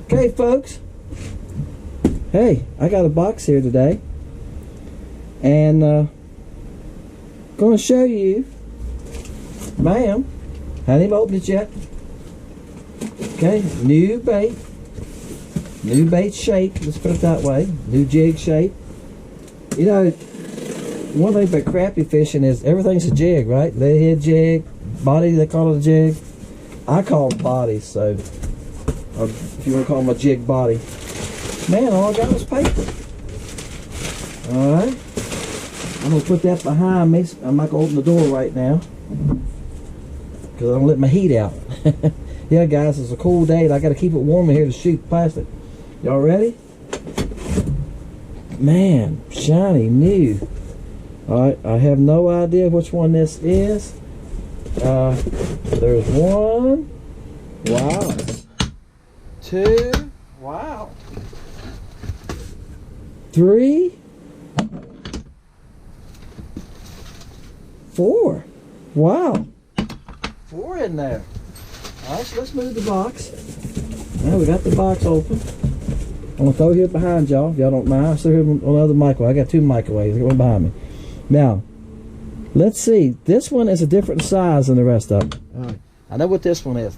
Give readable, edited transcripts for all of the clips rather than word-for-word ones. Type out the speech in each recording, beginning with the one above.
Okay, folks. Hey, I got a box here today, and gonna show you. Bam! Hadn't even opened it yet. Okay, new bait shape. Let's put it that way. New jig shape. You know, one thing about crappie fishing is everything's a jig, right? Lead head jig, body. They call it a jig. I call them bodies, so. Or if you want to call them a jig body. Man, all I got was paper. Alright. I'm going to put that behind me. I'm not going to open the door right now, because I don't let my heat out. Yeah, guys, it's a cool day, and I got to keep it warm in here to shoot plastic. Y'all ready? Man, shiny, new. Alright, I have no idea which one this is. There's one. Wow. Two. Wow. Three. Four. Wow. Four in there. Alright, so let's move the box. Now we got the box open. I'm going to throw it behind y'all, if y'all don't mind. I'll throw it on the other microwave. I got two microwaves. I got one behind me. Now, let's see. This one is a different size than the rest of them. Alright. I know what this one is.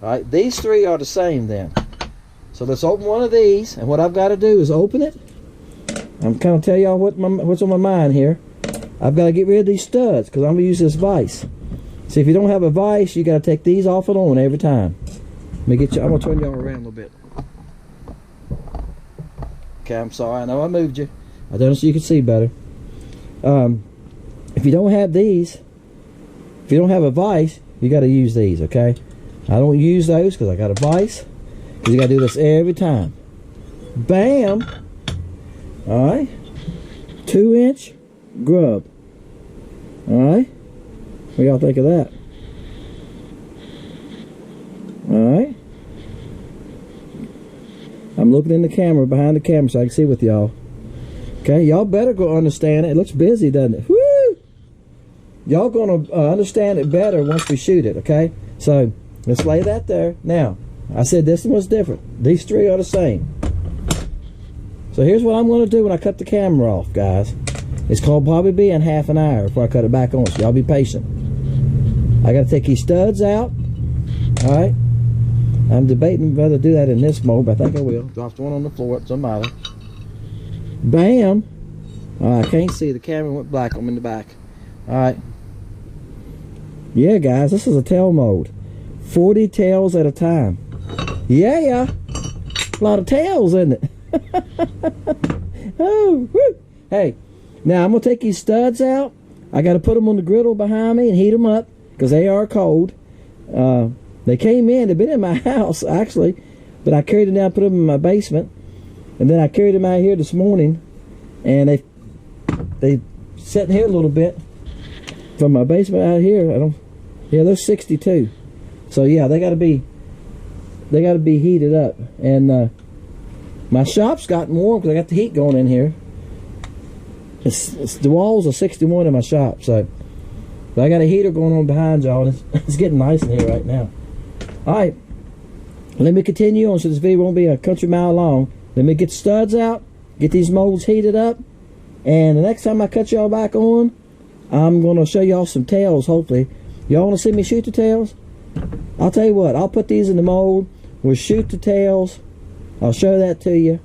Alright, these three are the same then. So let's open one of these, and what I've got to do is open it. I'm kind of tell y'all what's on my mind here. I've got to get rid of these studs, because I'm going to use this vise. See, if you don't have a vise, you got to take these off and on every time. Let me get you. I'm going to turn y'all around a little bit. Okay, I'm sorry. I know I moved you. I done it so you can see better. If you don't have these, if you don't have a vise, you got to use these, okay? I don't use those because I got a vise. Because you got to do this every time. Bam! Alright. 2-inch grub. Alright. What do y'all think of that? Alright. I'm looking in the camera, behind the camera, so I can see with y'all. Okay, y'all better go understand it. It looks busy, doesn't it? Woo! Y'all gonna understand it better once we shoot it, okay? So, let's lay that there. Now, I said this one was different. These three are the same. So here's what I'm going to do when I cut the camera off, guys. It's going to probably be in half an hour before I cut it back on, so y'all be patient. I got to take these studs out. Alright. I'm debating whether to do that in this mode, but I think I will. Dropped one on the floor. It doesn't matter. Bam! I can't see. The camera went black. I'm in the back. Alright. Yeah, guys, this is a tail mode. 40 tails at a time. Yeah, a lot of tails, isn't it? Oh, woo. Hey, now I'm gonna take these studs out. I got to put them on the griddle behind me and heat them up because they are cold. They came in. They've been in my house actually, but I carried them down, put them in my basement, and then I carried them out here this morning, and they sat here a little bit from my basement out here. Yeah, they're 62. So yeah, they got to be heated up, and my shop's gotten warm because I got the heat going in here. It's the walls are 61 in my shop, so but I got a heater going on behind y'all, and it's getting nice in here right now. All right, let me continue on so this video won't be a country mile long. Let me get studs out, get these molds heated up, and the next time I cut y'all back on, I'm gonna show y'all some tails. Hopefully, y'all want to see me shoot the tails? I'll tell you what, I'll put these in the mold. We'll shoot the tails. I'll show that to you.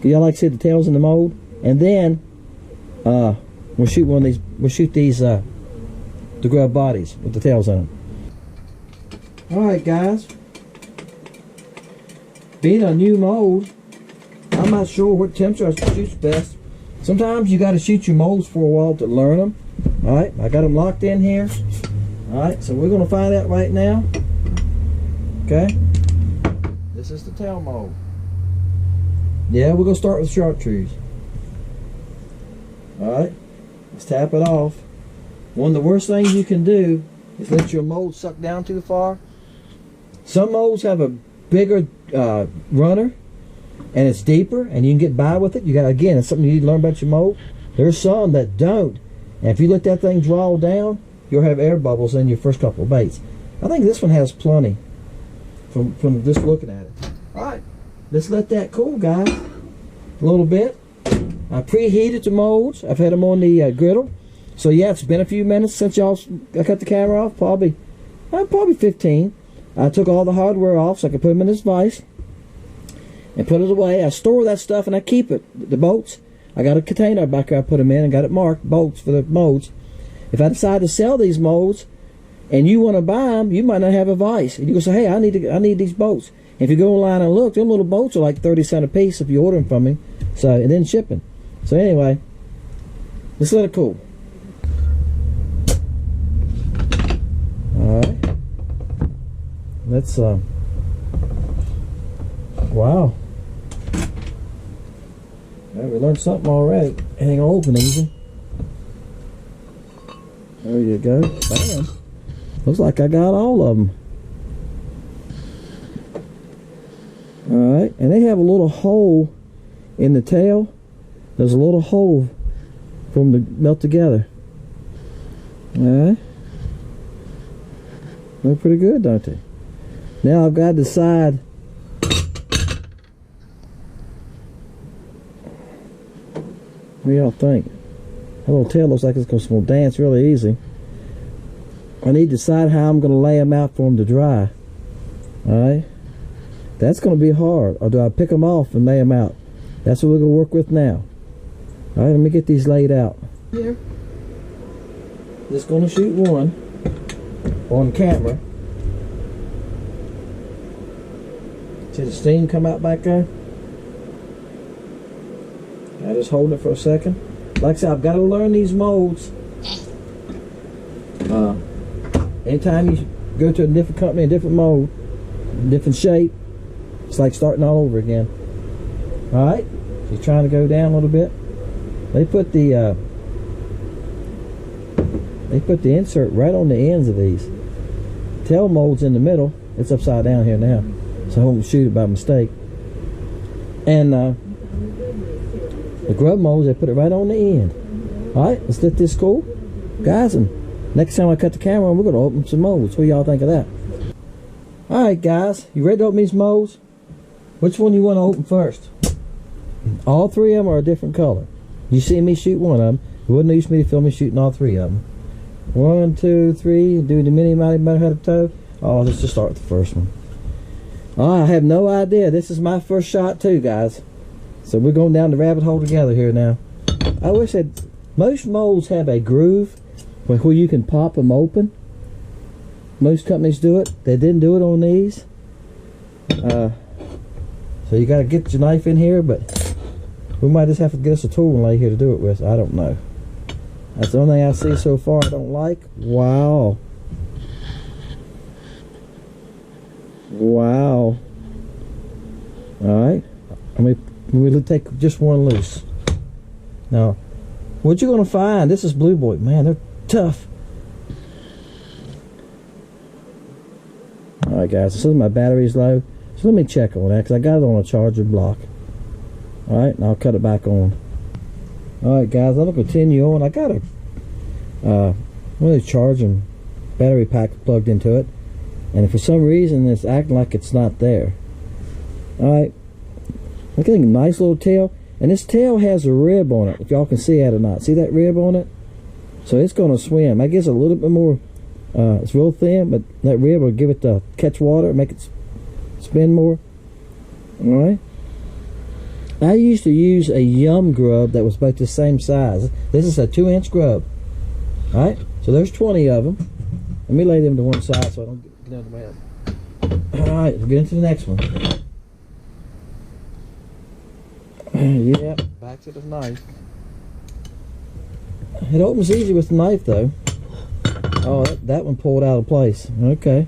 Y'all like to see the tails in the mold? And then we'll shoot one of these. We'll shoot these the grub bodies with the tails on them. Alright, guys. Being a new mold, I'm not sure what temperature I shoot best. Sometimes you got to shoot your molds for a while to learn them. Alright, I got them locked in here. Alright, so we're going to find out right now. Okay. This is the tail mold. Yeah, we're going to start with chartreuse. Alright, let's tap it off. One of the worst things you can do is let your mold suck down too far. Some molds have a bigger runner, and it's deeper, and you can get by with it. You got, again, it's something you need to learn about your mold. There's some that don't, and if you let that thing draw down, you'll have air bubbles in your first couple of baits. I think this one has plenty from just looking at it. All right, let's let that cool, guys, a little bit. I preheated the molds. I've had them on the griddle. So yeah, it's been a few minutes since I cut the camera off. Probably 15. I took all the hardware off so I could put them in this vise and put it away. I store that stuff and I keep it. The bolts, I got a container back there I put them in and got it marked, bolts for the molds. If I decide to sell these molds and you want to buy them, you might not have a vise. And you go say, hey, I need these bolts. And if you go online and look, them little bolts are like 30 cents a piece if you order them from me. So, and then shipping. So anyway, let's let it cool. Alright. Let's wow. Well, we learned something already. It ain't gonna open easy. There you go. Bam. Looks like I got all of them. Alright, and they have a little hole in the tail. There's a little hole for them to melt together. Alright. They're pretty good, don't they? Now I've got to decide what do y'all think? That little tail looks like it's going to dance really easy. I need to decide how I'm going to lay them out for them to dry. Alright? That's going to be hard. Or do I pick them off and lay them out? That's what we're going to work with now. Alright, let me get these laid out. Here. Just going to shoot one on camera. See the steam come out back there? I just hold it for a second. Like I said, I've got to learn these molds. Anytime you go to a different company, a different mold, different shape, it's like starting all over again. Alright, so you're trying to go down a little bit. They put the insert right on the ends of these. Tail mold's in the middle. It's upside down here now, so I won't shoot it by mistake. And the grub molds, they put it right on the end. Alright, let's let this cool, guys, and next time I cut the camera on, we're going to open some molds. What do y'all think of that? Alright guys, you ready to open these molds? Which one you want to open first? All three of them are a different color. You see me shoot one of them. It wouldn't use me to film me shooting all three of them. 1, 2, 3, do the mini mighty motor head of toe. Oh, let's just start with the first one. Oh, I have no idea. This is my first shot too, guys. So we're going down the rabbit hole together here now. I wish that most molds have a groove where you can pop them open. Most companies do it. They didn't do it on these. So you got to get your knife in here, but we might just have to get us a tool and lay here to do it with. I don't know. That's the only thing I see so far I don't like. Wow. Wow. Alright. We'll take just one loose. Now, what you gonna find? This is Blue Boy. Man, they're tough. Alright guys, it says my battery's low. So let me check on that, because I got it on a charger block. Alright, and I'll cut it back on. Alright guys, I'm going to continue on. I got a one of these charging battery pack plugged into it, and for some reason it's acting like it's not there. Alright, look at a nice little tail, and this tail has a rib on it, if y'all can see that or not. See that rib on it? So it's going to swim. I guess a little bit more, it's real thin, but that rib will give it to catch water, make it spin more. Alright, I used to use a Yum grub that was about the same size. This is a 2-inch grub. Alright, so there's 20 of them. Let me lay them to one side so I don't get out of the way. Alright, we'll get into the next one. Yep, back to the knife. It opens easy with the knife though. Oh, that one pulled out of place. Okay.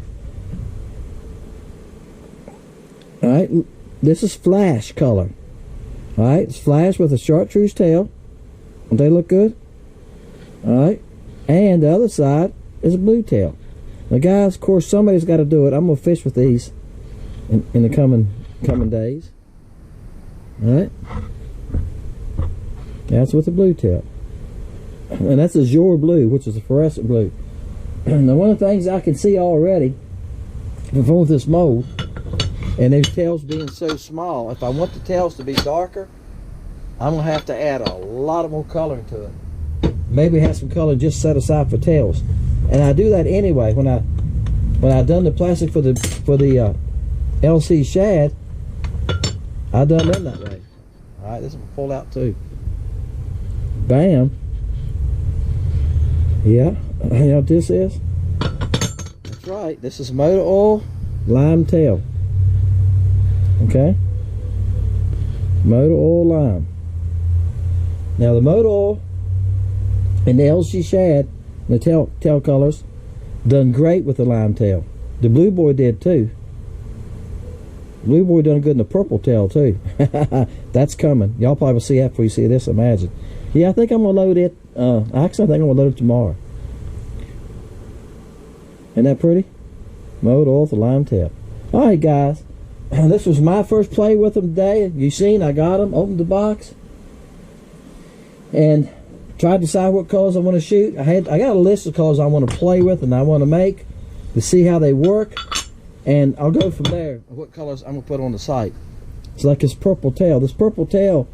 Alright, this is flash color. Alright, it's flash with a chartreuse tail. Don't they look good? Alright, and the other side is a blue tail. Now guys, of course somebody's got to do it. I'm going to fish with these in the coming days. Alright? That's with the blue tip. And that's azure blue, which is a fluorescent blue. Now, one of the things I can see already with this mold, and these tails being so small, if I want the tails to be darker, I'm going to have to add a lot more color to it. Maybe have some color just set aside for tails. And I do that anyway. When I done the plastic for the LC shad, I done them that way. Alright, this will pull out too. Bam. Yeah, you know what this is? That's right, this is motor oil, lime tail. Okay? Motor oil, lime. Now the motor oil and the LC shad, the tail colors, done great with the lime tail. The blue boy did too. Blue boy done good in the purple tail too. That's coming. Y'all probably will see after you see this, imagine. Yeah, I think I'm gonna load it. Actually, I think I'm gonna load it tomorrow. Isn't that pretty? Motor oil with the lime tail. Alright guys, this was my first play with them today. You seen, I got them, opened the box, and tried to decide what colors I want to shoot. I got a list of colors I want to play with and I want to make to see how they work, and I'll go from there what colors I'm going to put on the site. It's like this purple tail. This purple tail,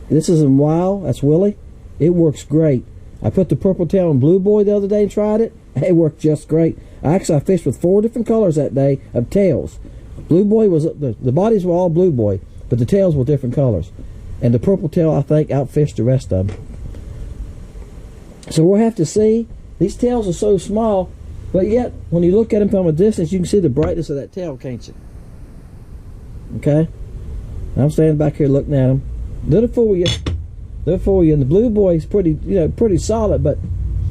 this isn't Wow, that's Willie. It works great. I put the purple tail on Blue Boy the other day and tried it. It worked just great. I fished with 4 different colors that day of tails. Blue Boy was, the bodies were all Blue Boy, but the tails were different colors. And the purple tail, I think, outfished the rest of them. So we'll have to see. These tails are so small, but yet when you look at them from a distance, you can see the brightness of that tail, can't you? Okay? I'm standing back here looking at them. Little for you. Little for you. And the Blue Boy is pretty, pretty solid, but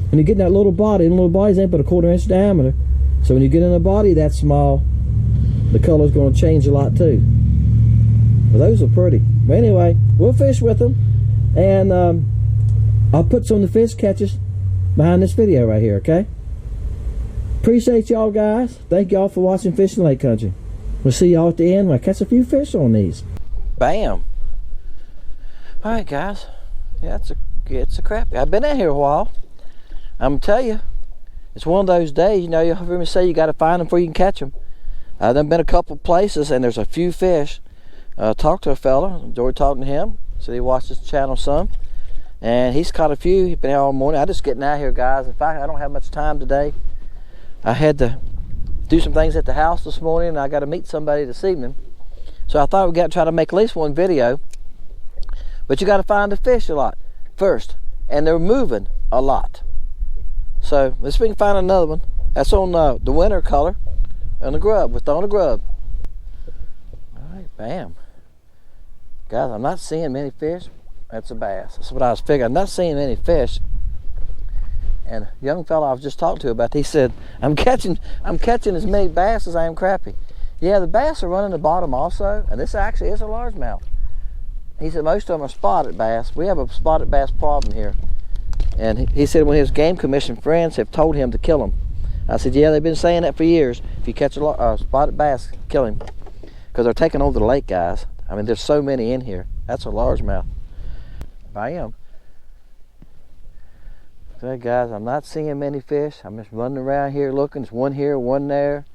when you get in that little body, and the little body's ain't but a 1/4 inch diameter. So when you get in a body that small, the color's going to change a lot too. But those are pretty. But anyway, we'll fish with them, and I'll put some of the fish catches behind this video right here, okay? Appreciate y'all guys. Thank y'all for watching Fishing Lake Country. We'll see y'all at the end when I catch a few fish on these. Bam. Alright guys. Yeah, it's a crappie. I've been out here a while. I'm gonna tell you, it's one of those days, you hear me say you gotta find them before you can catch them. I've done been a couple places and there's a few fish. Talked to a fella, enjoyed talking to him. Said he watched this channel some. And he's caught a few. He's been out all morning. I'm just getting out here, guys. In fact, I don't have much time today. I had to do some things at the house this morning, and I got to meet somebody this evening. So I thought we'd got to try to make at least one video. But you got to find the fish a lot first, and they're moving a lot. So let's see if we can find another one. That's on the winter color and the grub. We're throwing a grub. All right, bam. Guys, I'm not seeing many fish. That's a bass. That's what I was figuring. I'm not seeing any fish. And a young fellow I was just talking to about, he said, I'm catching as many bass as I am crappie. Yeah, the bass are running the bottom also, and this actually is a largemouth. He said most of them are spotted bass. We have a spotted bass problem here. And he said when his game commission friends have told him to kill them. I said, yeah, they've been saying that for years. If you catch a spotted bass, kill him. Because they're taking over the lake, guys. I mean, there's so many in here. That's a largemouth. I am. So guys, I'm not seeing many fish. I'm just running around here looking. There's one here, one there.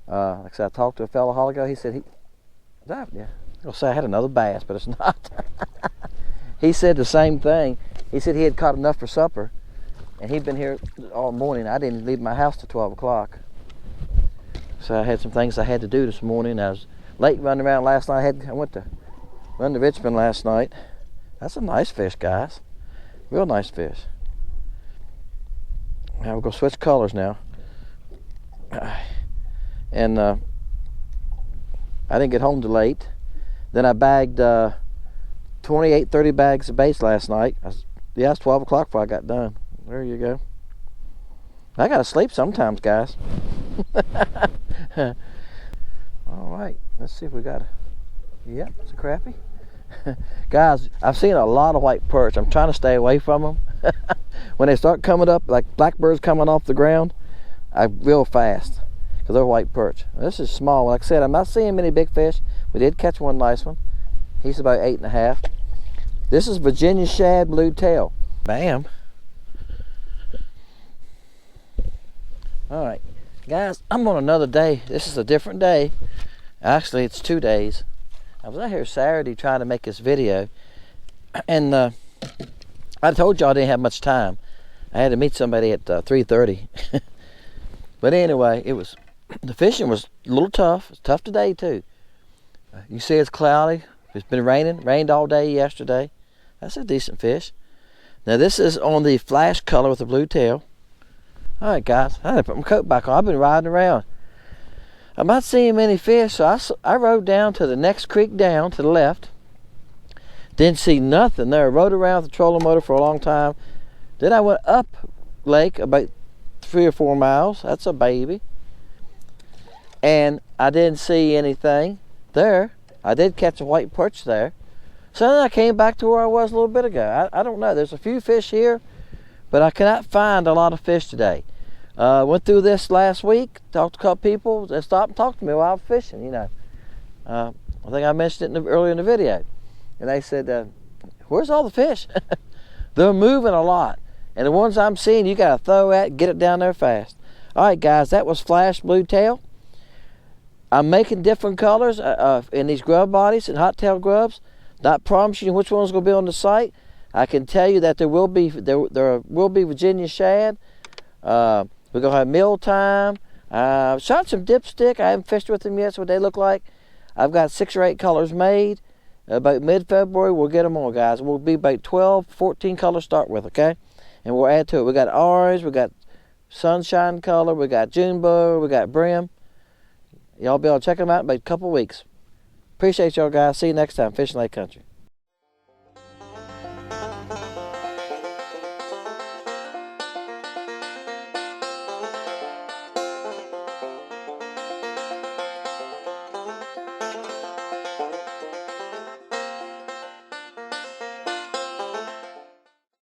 Like I said, I talked to a fellow a while ago. He said yeah. I'll say I had another bass, but it's not. He said the same thing. He said he had caught enough for supper, and he'd been here all morning. I didn't leave my house till 12 o'clock. So I had some things I had to do this morning. I was late running around last night. I went to run to Richmond last night. That's a nice fish, guys. Real nice fish. Now we're going to switch colors now. And I didn't get home till late. Then I bagged 28, 30 bags of baits last night. It's 12 o'clock before I got done. There you go. I got to sleep sometimes, guys. All right. Let's see if we got yep, it's a crappie. Guys, I've seen a lot of white perch. I'm trying to stay away from them. When they start coming up, like blackbirds coming off the ground, I real fast because they're white perch. This is small. Like I said, I'm not seeing many big fish. We did catch one nice one. He's about 8.5. This is Virginia shad blue tail. Bam. Alright, guys, I'm on another day. This is a different day. Actually, it's 2 days. I was out here Saturday trying to make this video, and I told y'all I didn't have much time. I had to meet somebody at 3:30. But anyway, the fishing was a little tough. It's tough today too. You see it's cloudy. It's been raining. Rained all day yesterday. That's a decent fish. Now this is on the flash color with the blue tail. All right, guys, I had to put my coat back on. I've been riding around. I'm not seeing many fish, so I rode down to the next creek down to the left. Didn't see nothing there. Rode around with the trolling motor for a long time. Then I went up lake about 3 or 4 miles. That's a baby. And I didn't see anything there. I did catch a white perch there. So then I came back to where I was a little bit ago. I don't know. There's a few fish here, but I cannot find a lot of fish today. Went through this last week, talked to a couple people that stopped and talked to me while I was fishing, you know. I think I mentioned it earlier in the video. And they said, where's all the fish? They're moving a lot. And the ones I'm seeing, you got to throw at and get it down there fast. All right, guys, that was Flash Blue Tail. I'm making different colors in these grub bodies and hot tail grubs. Not promising you which one's going to be on the site. I can tell you that there will be Virginia shad. We're going to have mealtime. Shot some dipstick. I haven't fished with them yet, so what they look like. I've got 6 or 8 colors made. About mid-February, we'll get them on, guys. We'll be about 12, 14 colors to start with, okay? And we'll add to it. We got orange, we got sunshine color, we got Junebug, we got brim. Y'all be able to check them out in about a couple weeks. Appreciate y'all, guys. See you next time. Fishing Lake Country.